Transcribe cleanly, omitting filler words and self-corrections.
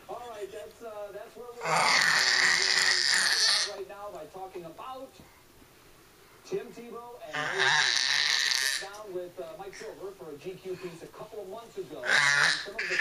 All right, that's where we're at right now by talking about Tim Tebow and down with Mike Silver for a GQ piece a couple of months ago. Some of the